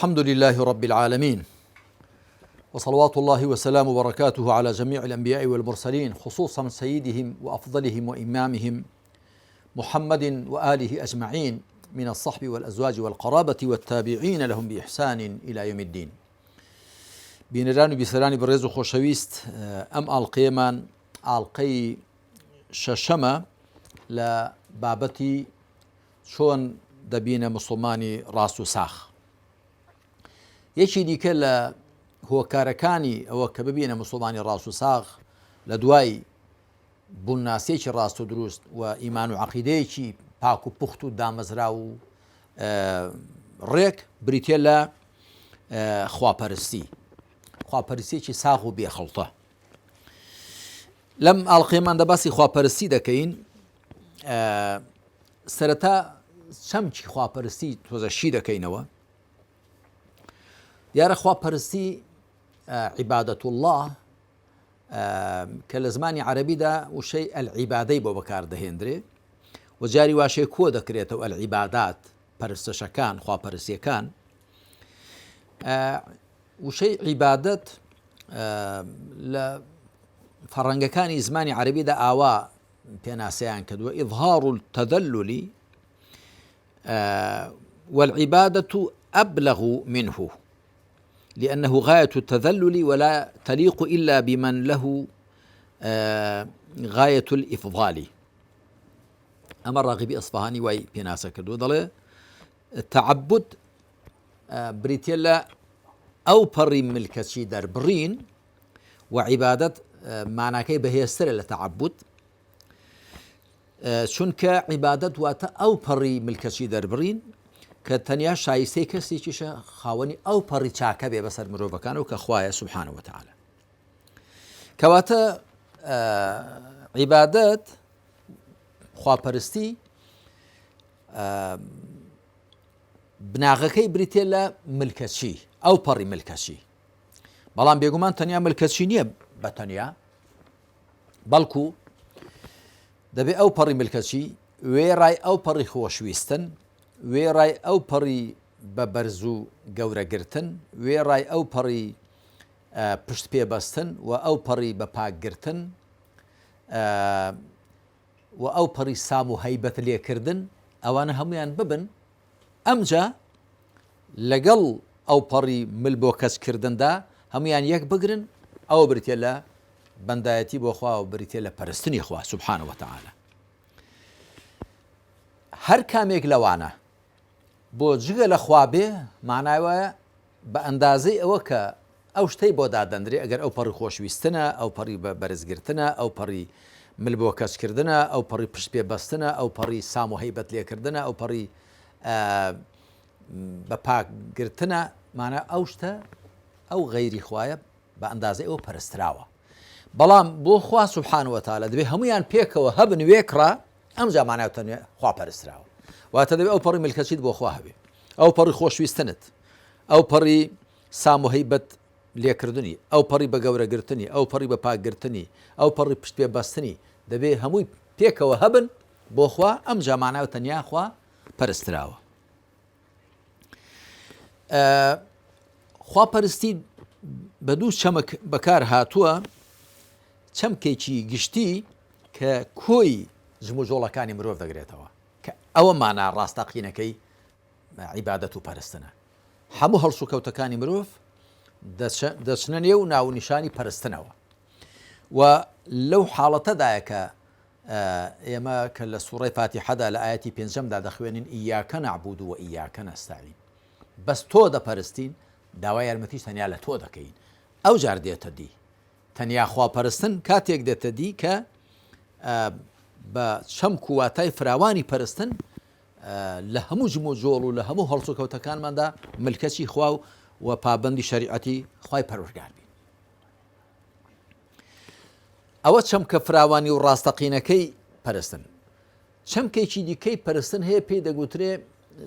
الحمد لله رب العالمين، وصلوات الله وسلام وبركاته على جميع الأنبياء والمرسلين، خصوصا سيدهم وأفضلهم وإمامهم محمد وآله أجمعين من الصحب والأزواج والقرابة والتابعين لهم بإحسان إلى يوم الدين. بینەران و بیسەرانی بەڕێز و خۆشەویست، ئەم ئاڵقەیەمان ئاڵقەی شەشەمە لە بابەتی چۆن دەبینە موسڵمانی ڕاست و ساخ. یەکی دیکە لە هۆکارەکانی ئەوە کە ببینە موسڵمانی ڕاست و ساغ لە دوای بووناسێکی ڕاست و دروست و ئیمان و عەقیدەیەکی پاک و پوخت و دامەزرا و ڕێک بریتە لە خواپەرستیەکی ساغ و بێخەڵتە. لەم ئاڵقەیەماندا باسی خواپەرستی دەکەین. سەرەتا چەمکی خواپەرستی تۆزەشی دەکەینەوە. دیارە خواپەرستی عیبادەت الله کە لە زمانی عەرەبیدا وشەی ئەلعیبادەی بۆ بەکاردەهێنرێ و جاری واشەی کۆ دەکرێتەوە ئەلعیبادات پەرستشەکان خواپەرستیەکان. وشەی عیبادەت لە فەڕەنگەکانی زمانی عەرەبیدا ئاوا پێناسەیان کردووە ئیظهار التەذەلل والعبادة أبلغ منه لأنه غاية التذلل ولا تليق إلا بمن له غاية الإفضال. أما الراغبي أصفهاني واي بيناسا كردو ضل التعبد بريتيلا أو بري ملكتشي در برين وعبادة معناكي بهيستر لتعبد چونکە عیبادەت واتە ئەو پەڕی ملکەچی دەربڕین کە تەنیا شایستەی کەسێکیشە خاوەنی ئەو پەڕی چاکە بێ بەسەر مرۆڤەکانەوە کە خوایە سوبحانەهو وتەعالە. کەواتە عیبادەت خواپەرستی بناغەکەی بریتێ لە ملکەچی ئەو پەڕی ملکەچی، بەڵام بێگومان تەنیا ملکەچی نییە بە تەنیا، بەڵکو دەبێ ئەو پەڕی ملکەچی وێڕای ئەو پەڕی خۆشویستن، وێڕای ئەو پەڕی بە بەرز و گەورەگرتن، وێڕای ئەو پەڕی پشت پێبەستن و ئەو پەڕی بە پاکگرتن و ئەو پەڕی سام و هەیبەت لێکردن، ئەوانە هەمویان ببن ئەمجا لەگەڵ ئەو پەڕی مل بۆ کەسکردندا هەمویان یەک بگرن، ئەوە بریتێ لە بەندایەتی بۆ خوا و بریتێ لە پەرستنی خوا سوبحانەهو وتەعالە. هەر کامێک لەوانە بۆ جگە لە خوا بێ معنای وایە بە ئەندازەی ئەوە کە ئەو شتەی بۆ دادەندرێ، ئەگەر ئەو پەڕی خۆشویستنە، ئەو پەڕی بە بەرزگرتنە، ئەو پەڕی مل بۆ کەسکردنە، ئەو پەڕی پشت پێبەستنە، ئەو پەڕی سام و هەیبەت لێکردنە، ئەو پەڕی بە پاکگرتنە، معنە ئەو شتە ئەو غەیری خوایە بە ئەندازەی ئەوە پەرستراوە. بەڵام بۆ خوا سوبحانەهو وتەعالە دەبێ هەمویان پێکەوە هەبن وێکڕا، ئەمجا معنای تەنیا خوا پەرستراوە. واتە دەبێ ئەو پەڕی ملکەچیت بۆ خوا هەبێ، ئەو پەڕی خۆشویستنت، ئەو پەڕی سام و هەیبەت لێکردنی، ئەو پەڕی بە گەورەگرتنی، ئەو پەڕی بە پاکگرتنی، ئەو پەڕی پشت پێبەستنی، دەبێ هەمووی پێکەوە هەبن بۆ خوا، ئەمجا معنای تەنیا خوا پەرستراوە. خواپەرستی بە دوو چەمک بەکار هاتووە. چەمکێکی گشتی کە کۆی جموجۆڵەکانی مرۆڤ دەگرێتەوە، کە ئەوە مانا ڕاستەقینەکەی عیبادەت و پەرستنە. هەموو هەڵس و کەوتەکانی مرۆڤ دەچنە نێو ناونیشانی پەرستنەوە و لەو حاڵەتەدایە کە ئێمە کە لە سوورەی فاتیحەدا لە ئایەتی پێنجەمدا دەخوێنین ئیاکە نەعبود و ئیاکە نەستەعین، بەس تۆ دەپەرستین، داوای یارمەتیش تەنیا لە تۆ دەکەین. ئەو جار دێتە دی تەنیا خواپەرستن کاتێک دێتە دی کە بە چەمک و واتای فراوانی پەرستن لە هەموو جموجۆڵ و لە هەموو هەڵس و کەوتەکانماندا ملکەچی خوا و پابەندی شەریعەتی خوای پەروەردگار بین. ئەوە چەمکە فراوانی و ڕاستەقینەکەی پەرستن. چەمکێکی دیکەی پەرستن هەیە، پێی دەگوترێ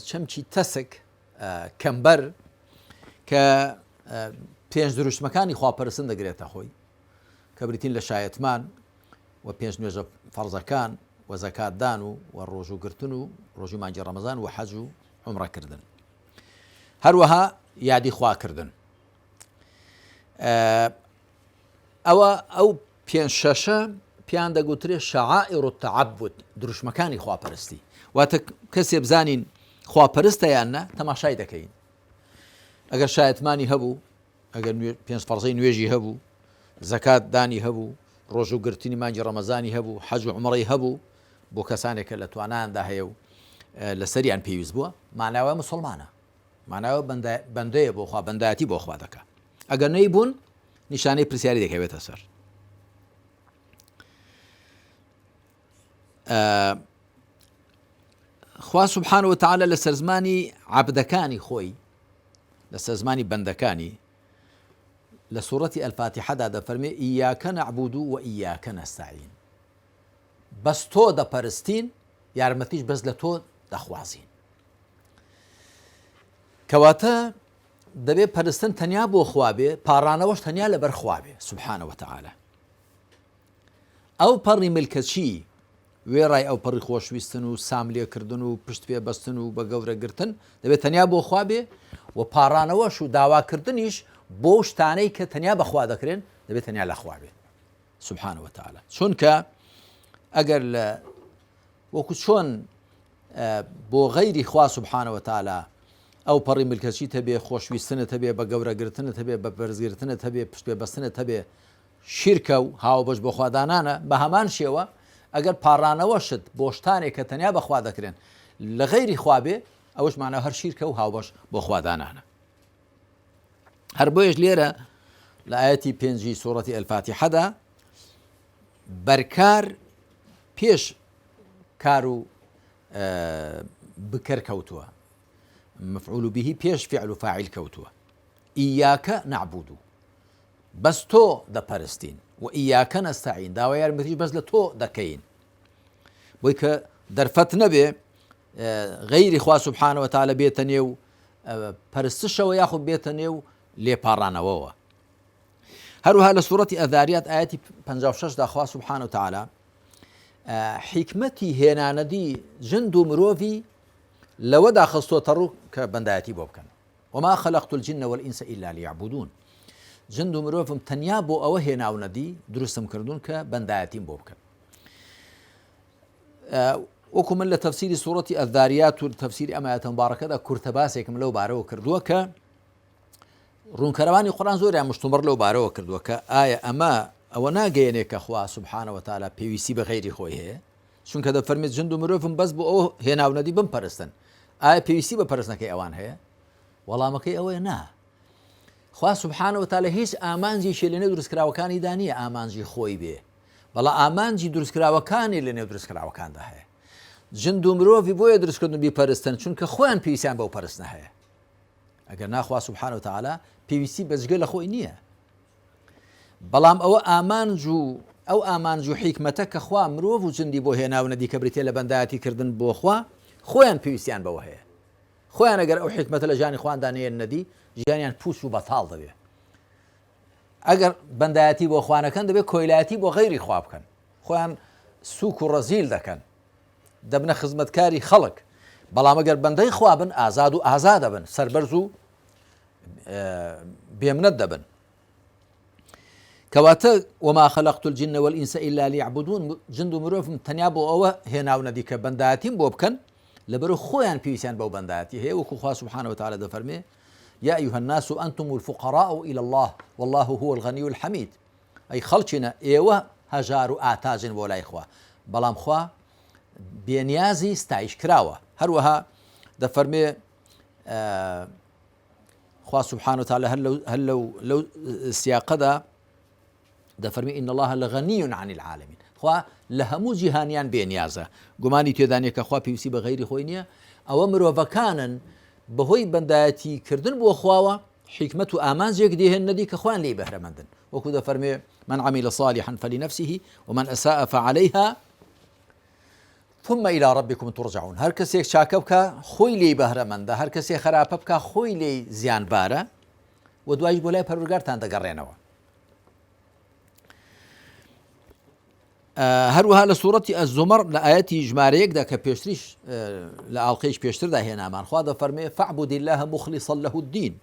چەمکی تەسک کەمبەر، کە پێنج دروشمەکانی خواپەرستن دەگرێتە خۆی، کە بریتین لە شایەتمان و پێنج نوێژە فەرزەکان و زەکاتدان و ڕۆژوگرتن و ڕۆژی مانگی ڕەمەزان و حەج و عومڕەکردن. هەروەها یادی خواکردن. ئەو پێنج شەشە پیان دەگوترێت شەعائر التعبد، دروشمەکانی خواپەرستی. واتە کەسێ بزانین خواپەرستە یان نە تەماشای دەکەین. ئەگەر شایەتمانی هەبوو، ئەگەر پێنج فەرزەی نوێژی هەبوو، زەکات دانی هەبوو، ڕۆژ و گرتنی مانگی ڕەمەزانی هەبوو، حەج و عومڕەی هەبوو بۆ کەسانێکە لە تواناندا هەیە و لەسەریان پێویست بووە، ماناوە موسڵمانە، ماناوە بەندەیە بۆ خوا، بەندایەتی بۆ خوا دەکات. ئەگەر نەیبوون نیشانەی پرسیاری دەکەوێتە سەر. خوا سبحانه وتعالى لە سەرزمانی عەبدەکانی خۆی، لە سەرزمانی بەندەکانی لە سوورەتی ئەلفاتیحەدا دەفەرمێ ئیاکە نەعبود و ئیاکە نەستەعین، بەس تۆ دەپەرستین، یارمەتیش بەس لە تۆ دەخوازین. کەواتە دەبێت پەرستن تەنیا بۆ خوا بێ، پاڕانەوەش تەنیا لەبەر خوا بێ سبحانه وتعالى. ئەو پەڕی ملکەچی وێڕای ئەو پەڕی خۆشویستن و ساملێکردن و پشت پێ بەستن و بە گەورە گرتن دەبێت تەنیا بۆ خوا بێ، و پاڕانەوەش و داواکردنیش بۆ شتانەی کە تەنیا بەخوا دەکرێن دەبێت تەنیا لە خوا بێ سبحانه وتعالى. چونکە ئەگەر لە وەکو چۆن بۆ غەیری خوا سبحانه وتعالى ئەو پەڕی ملکەچی هەبێ، خۆشویستنت هەبێ، بە گەورە گرتنت هەبێ، بە بەرزگرتنت هەبێ، پشت پێ بەستنت هەبێ، شیرکە و هاوبەش بۆ خوادانانە، بە هەمان شێوە ئەگەر پاڕانەوەشت بۆ شتانێک کە تەنیا بەخوا دەکرێن لە غەیری خوا بێ، ئەوەش ماناوە هەر شیرکە و هاوبەش بۆ خوادانانە. هەر بۆیەش لێرە لە ئایەتی 5 سوورەتی ئەلفاتیحەدا بەرکار پێش کار و بکەر کەوتووە، مفعول به پێش فعل و فاعل کەوتووە. ئیاکە نەعبود، بەس تۆ دەپەرستین، و ئیاکە نەستەعین، داوای یارمەتیش بەس لە تۆ دەکەین. بۆی کە دەرفەت نەبێ غەیری خوا سبحانه وتعالى بێتە نێو پەرستشەوە یاخود بێتە نێو لێپاڕانەوەوە. هەروها لە سوورەتی ئەذاریات ئایەتی 56 دا خوا سبحانه وتعالى حیکمەتی هێنانەدی جند و مرۆڤی لەوەدا خستۆتە ڕوو کە بەندایەتی بۆ بکەن. وما خلقت الجن والإنس إلا ليعبدون. جند و مرۆڤم تەنیا بۆ ئەوە هێناونەدی، دروستم کردوون کە بەندایەتیم بۆ بکەن. وەکو من لە تەفسیری سوورەتی ئەذاریات و تەفسیری ئەم ئایەتە مبارەکەدا کورتە باسێکم لەو بارەوە کردووە کە ڕوونکەرەوانی قورئان زۆریان مشتومڕ لەو بارەوە کردووە کە ئایا ئەوە ناگەیەنێت کە خوا سبحانه وتعالى پێویستی بە غەیری خۆی هەیە، چونکە دەفەرمێت جند و مرۆڤم بەس بۆ ئەوە هێناونەدی بمپەرستن. ئایا پێویستی بە پەرستنەکەی ئەوان هەیە؟ وەڵامەکەی ئەوەیە نا. خوا سبحانه وتعالى هیچ ئامانجیشی لە نێو دروستکراوەکانی دانیە ئامانجی خۆی بێ، بەڵام ئامانجی دروستکراوەکانی لە نێو دروستکراوەکاندا هەیە. جند و مرۆڤی بۆیە دروستکردن بیپەرستن چونکە خۆیان پێویستیان بەو پەرستنە هەیە. ئەگەر ناخوا سبحانه وتعالى پێویستی بەجگە لە خۆی نییە، بەڵام ئەوە ئەو ئامانج و حیکمەتە کە خوا مرۆڤ و جندی بۆ هێناونەدی کە بریتێ لە بەندایەتی کردن بۆ خوا، خۆیان پێویستیان بەوە هەیە. خۆیان ئەگەر ئەو حیکمەتە لە ژیانی خواندا نێن نەدی، ژیانیان پوچ و بەتاڵ دەبێ. ئەگەر بەندایەتی بۆ خوانەکەن دەبێت کۆیلایەتی بۆ غەیری خوا بکەن، خۆیان سووک و ڕەزیل دەکەن، دەبنە خزمەتکاری خەڵک. بەڵام ئەگەر بەندەی خوا بن، ئازاد و ئازاد دەبن، سەربەرز و بێمنەت دەبن. کەواتە وما خلقت الجن والإنس إلا ليعبدون، جند و مرۆڤم تەنیا بۆ ئەوە هێناونەدی کە بەندایەتیم بۆ بکەن، لەبەرەوە خۆیان پێویستیان بەو بەندایەتی هەیە. وەکو خوا سبحانه وتعالى دەفەرمێ يا أيها الناس أنتم الفقراء إلى الله والله هو الغني الحميد. أي خەڵچینە ئێوە هەژار و ئاتاژن بۆ لای خوا، بەڵام خوا بێنیازی ستایش کراوە. هەروەها دەفەرمێ خوا سبحانه وتعالى هەر لەو سیاقەدا دەفەرمێ إن الله لغني عن العالمين. خوا لە هەموو جیهانیان بێنیازە، گومانی تێدانێ کە خوا پێویستی بە غەیری خۆی نییە. ئەوە مرۆڤەکانن بەهۆی بەندایەتی کردن بۆ خواوە حیکمەت و ئامانجێک دێهێنەدی کە خوان لێی بەهرەمەندن. وەکو دەفەرمێ من عمل صالحا فلنفسه ومن أساء فعليها ثم إلى ربكم ترجعون. هەر کەسێک چاکە بکە خۆی لێی بەهرەمەندە، هەر کەسێک خراپە بکە خۆی لێی زیانبارە، و دوایش بۆ لای پەروەردگارتان دەگەڕێنەوە. هەروەها لە سوورەتی ئەززومەر لە ئایەتی ژمارەیەکدا کە پێشتریش لە ئاڵلقەیەش پێشتردا هێنامان، خوا دەفەرمێ فاعبد الله مخلصا له الدين.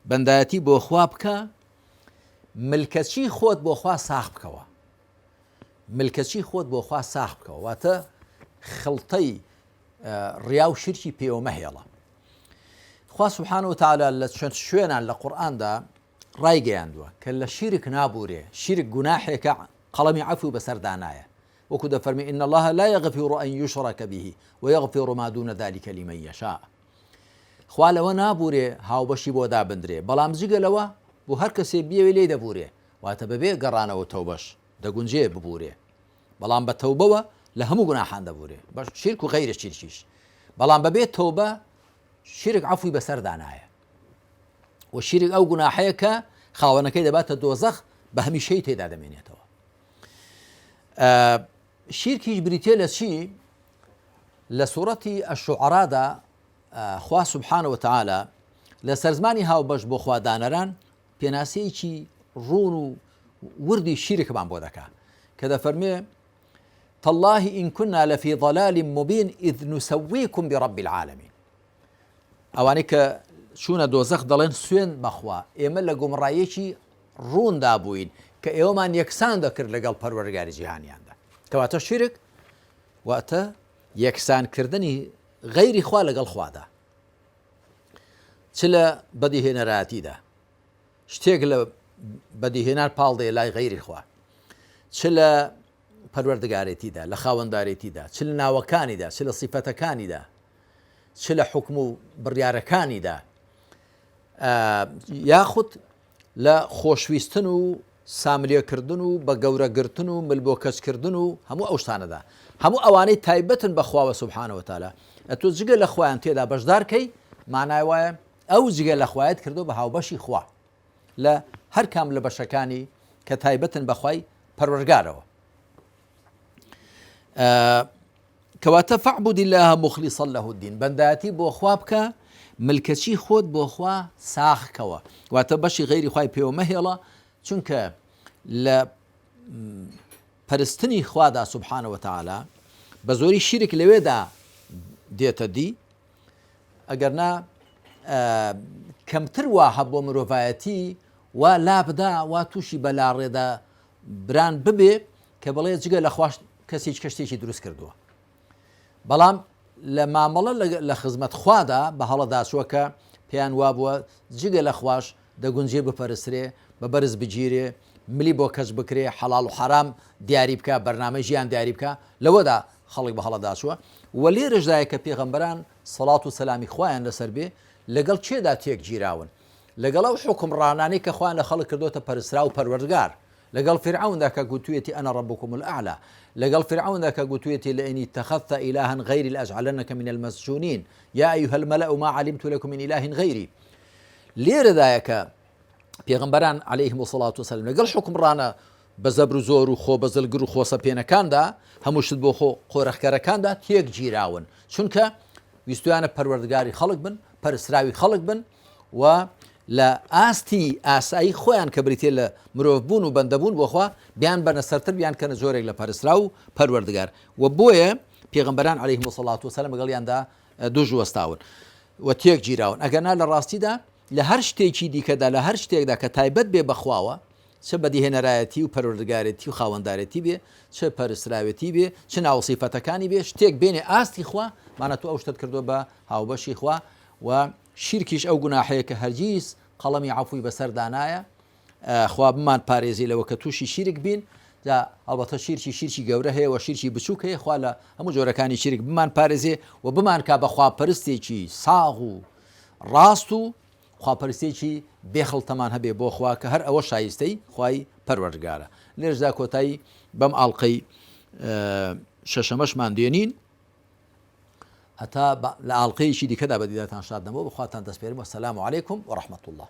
بەندایەتی بۆ خوا بکە، ملکەچی خۆت بۆ خوا ساغ بکەوە، ملکەچی خۆت بۆ خوا ساغ بکەوە، واتە خڵتەی ڕیا و شیرکی پێوە مەهێڵە. خوا سبحانه وتعالى لە چەند شوێنان لە قورئاندا ڕایگەیاندووە کە لە شیرک نابورێ، شیرک گوناحێکە قەڵەمی عەفو بەسەردا نایە، وەکو دەفەرمی إن الله لا يغفر أن يشرك به ويغفر ما دون ذلك لمن يشاء. خوا لەوە نابورێ هاوبەشی بۆ دابدرێ، بەڵام جگە لەوە بۆ هەر کەسێ بیەوێ لێ دەبورێ، واتە بەبێ گەڕانەوە تەوبەش دەگونجێ ببورێ، بەڵام بە تەوبەوە لە هەموو گوناحان دەبورێ، بەش شیرک و غەیرە شیرکیش، بەڵام بەبێ تەوبە شیرک عەفوی بەسەردا نایە، و شیرک ئەو گوناحەیە کە خاوەنەکەی دەباتە دۆزەخ بە هەمیشەی تێدا دەمێنێتەوە. شیرکیش بریتێ لە چی؟ لە سوورەتی ئەشعەرادا خوا سبحانه وتعالى لە سەرزمانی هاوبەش بۆ خوادانەران پێناسەیەکی ڕوون و وردی شیرکمان بۆ دەکا کە دەفەرمێ تالله إن كنا لفي ضلال مبين إذ نسويكم برب العالمين. ئەوانەی کە چوونە دۆزەخ دەڵێن سوێن بەخوا، ئێمە لە گومڕایەکی ڕووندا بووین کە ئێوەمان یەکسان دەکرد لەگەڵ پەروەردگاری جیهانیاندا. کەواتە شیرک واتە یەکسانکردنی غەیری خوا لەگەڵ خوادا، چ لە بەدیهێنەرایەتیدا، شتێک لە بەدیهێنان پاڵ دێ لای غەیری خوا، چ لە پەروەردگارێتیدا، لە خاوەندارێتیدا، چ لە ناوەکانیدا، چ لە سیفەتەکانیدا، چ لە حکم و بڕیارەکانیدا، یاخود لە خۆشویستن و سامرێکردن و بە گەورەگرتن و مل بۆ کەسکردن و هەموو ئەو شتانەدا، هەموو ئەوانەی تایبەتن بە خواوە سبحانه وتعالى، ئەتۆ جگە لە خوایان تێدا بەشدارکەی، مانای وایە ئەو جگە لە خوایەت کردو بە هاوبەشی خوا لە هەر کام لە بەشەکانی کە تایبەتن بەخوای پەروەردگارەوە. کەواتە فاعبد الله مخلصا له الدين، بەندایەتی بۆ خوا بکە، ملکەچی خۆت بۆ خوا ساغکەوە، واتە بەشی غەیری خوای پێوە مەهێڵە، چونکە لە پەرستنی خوادا سبحانه وتعالى بە زۆری شیرک لەوێدا دێتە دی، ئەگەرنا کەمتر وا هەبووە مرۆڤایەتی وا لابدا وا تووشی بەلاڕێدا بران ببێ کە بڵێ جگە لە خواش کەسێک کەشتێکی دروست کردووە، بەڵام لە مامەڵە لە خزمەت خوادا بە هەڵەداچووە کە پێیان وابووە جگە لە خواش دەگونجێ بپەرسرێ، بە بەرز بگیرێ، ملی بۆ کەس بکرێ، حەڵاڵ و حەرام دیاری بکە، بەرنامەی ژیان دیاری بکە، لەوەدا خەڵک بە هەڵەداچووە. و لێرەشدایە کە پێغەمبەران سەڵات و سەلامی خوایان لەسەر بێ لەگەڵ چێدا تێک گیراون، لەگەڵ ئەو حکمڕانانەی کە خوایان لە خەڵک کردوتە پەرسرا و پەروەردگار، لەگەڵ فیرعەوندا کە گوتوویەتی ئەنا ڕەبوکم الأعلى، لەگەڵ فیرعەوندا کە گوتوویەتی لئین اتخذت إلها غیری لأجعلنك من المسجونین یا أيها الملأ ما علمت لكم من إله غیری. لێرەدایە کە پێغەمبەران عەلەیهیم الصەڵات وەسەلام لەگەڵ حکمڕانە بە زەبر و زۆر و خۆ بەزلگر و خۆسەپێنەکاندا هەموو شت بۆ خۆ قۆرەخکەرەکاندا تێک گیراون، چونکە ویستویانە پەروەردگاری خەڵک بن، پەرسراوی خەڵک بن، و لە ئاستی ئاسایی خۆیان کە بریتێ لە مرۆڤ بوون و بەندەبوون بۆ خوا بیان بەنە سەرتر بیان کەنە زۆرێک لە پەرسرا و پەروەردگار، و بۆیە پێغەمبەران عەلەیهیم الصەڵات وەسەلام لەگەڵیاندا دوژ وەستاون و تێک گیراون. ئەگەرنا لە ڕاستیدا لە هەر شتێکی دیکەدا، لە هەر شتێکدا کە تایبەت بێ بەخواوە، چه بەدیهێنەرایەتی و پەروەردگارێتی و خاوەندارێتی بێ، چه پەرسراوێتی بێ، چه ناوسیفەتەکانی بێ، شتێک بێنێ ئاستی خوا، مانەتۆ ئەو شتت کردووە بە هاوبەشی خوا، و شیرکیش ئەو گوناحەیە کە هەرگیز قەڵەمی عەفوی بەسەردا نایە. خوا بمان پارێزی لەوە کە تووشی شیرک بین، جا ئەڵبەتە شیرکی گەورە هەیە و شیرکی بچووک هەیە، خوا لە هەموو جۆرەکانی شیرک بمان پارێزێ و بمان کا بە خواپەرستێکی ساغ و ڕاست و خواپەرستێکی بێخەڵتەمان هەبێ بۆ خوا کە هەر ئەوە شایستەی خوای پەروەردگارە. لێرەشدا کۆتایی بەم ئاڵلقەی شەشەمەشمان دێنین، هەتا لە ئاڵلقەیەکی دیکەدا بەدیداتان شاد نەبوو، بەخواتان دەسپێرم. وەسەلام عەلەیکم وەڕەحمەتوڵڵاه.